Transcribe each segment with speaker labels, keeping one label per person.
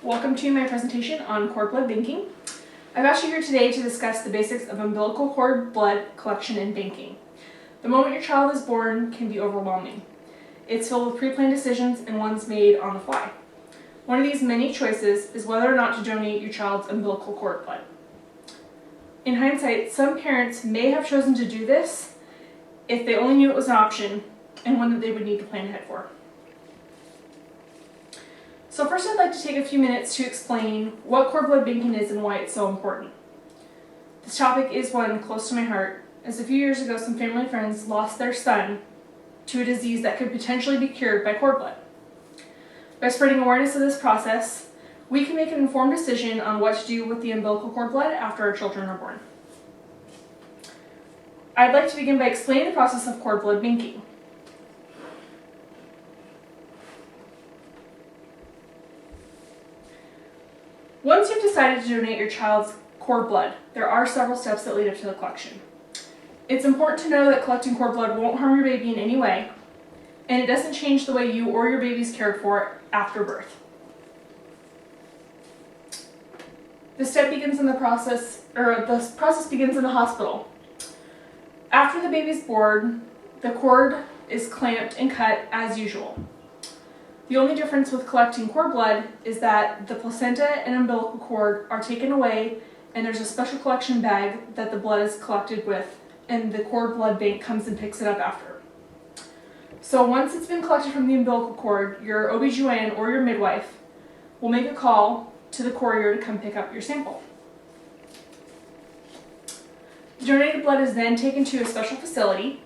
Speaker 1: Welcome to my presentation on cord blood banking. I've asked you here today to discuss the basics of umbilical cord blood collection and banking. The moment your child is born can be overwhelming. It's filled with pre-planned decisions and ones made on the fly. One of these many choices is whether or not to donate your child's umbilical cord blood. In hindsight, some parents may have chosen to do this if they only knew it was an option and one that they would need to plan ahead for. So first I'd like to take a few minutes to explain what cord blood banking is and why it's so important. This topic is one close to my heart, as a few years ago some family and friends lost their son to a disease that could potentially be cured by cord blood. By spreading awareness of this process, we can make an informed decision on what to do with the umbilical cord blood after our children are born. I'd like to begin by explaining the process of cord blood banking. Once you've decided to donate your child's cord blood, there are several steps that lead up to the collection. It's important to know that collecting cord blood won't harm your baby in any way, and it doesn't change the way you or your baby is cared for after birth. The process begins in the hospital. After the baby's born, the cord is clamped and cut as usual. The only difference with collecting cord blood is that the placenta and umbilical cord are taken away, and there's a special collection bag that the blood is collected with, and the cord blood bank comes and picks it up after. So once it's been collected from the umbilical cord, your OB/GYN or your midwife will make a call to the courier to come pick up your sample. The donated blood is then taken to a special facility,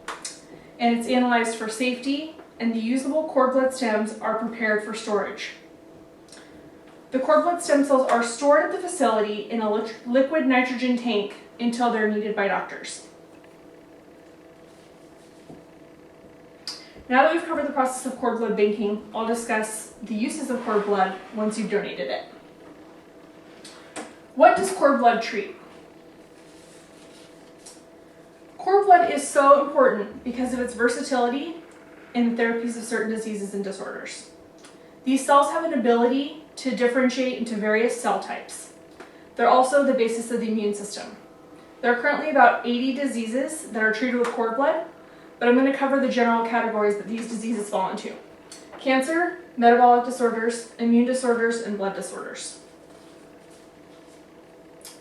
Speaker 1: and it's analyzed for safety, and the usable cord blood stems are prepared for storage. The cord blood stem cells are stored at the facility in a liquid nitrogen tank until they're needed by doctors. Now that we've covered the process of cord blood banking, I'll discuss the uses of cord blood once you've donated it. What does cord blood treat? Cord blood is so important because of its versatility in the therapies of certain diseases and disorders. These cells have an ability to differentiate into various cell types. They're also the basis of the immune system. There are currently about 80 diseases that are treated with cord blood, but I'm going to cover the general categories that these diseases fall into: cancer, metabolic disorders, immune disorders, and blood disorders.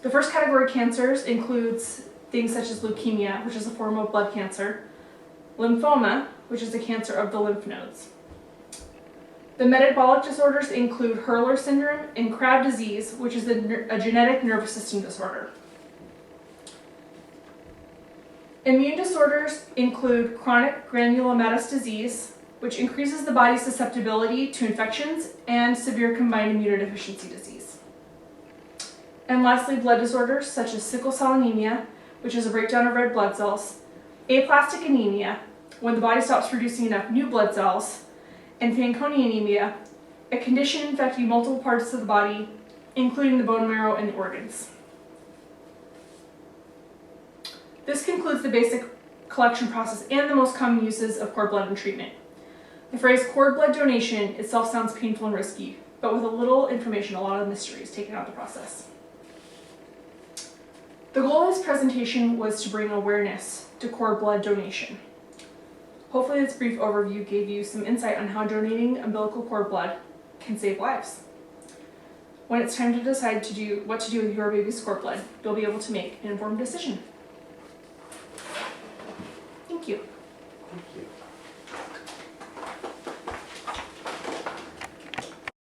Speaker 1: The first category, cancers, includes things such as leukemia, which is a form of blood cancer, lymphoma, which is a cancer of the lymph nodes. The metabolic disorders include Hurler syndrome and Crab disease, which is a genetic nervous system disorder. Immune disorders include chronic granulomatous disease, which increases the body's susceptibility to infections, and severe combined immunodeficiency disease. And lastly, blood disorders such as sickle cell anemia, which is a breakdown of red blood cells, aplastic anemia, when the body stops producing enough new blood cells, and Fanconi anemia, a condition infecting multiple parts of the body, including the bone marrow and the organs. This concludes the basic collection process and the most common uses of cord blood in treatment. The phrase cord blood donation itself sounds painful and risky, but with a little information, a lot of mystery is taken out of the process. The goal of this presentation was to bring awareness to cord blood donation. Hopefully this brief overview gave you some insight on how donating umbilical cord blood can save lives. When it's time to decide what to do with your baby's cord blood, you'll be able to make an informed decision. Thank you.
Speaker 2: Thank you.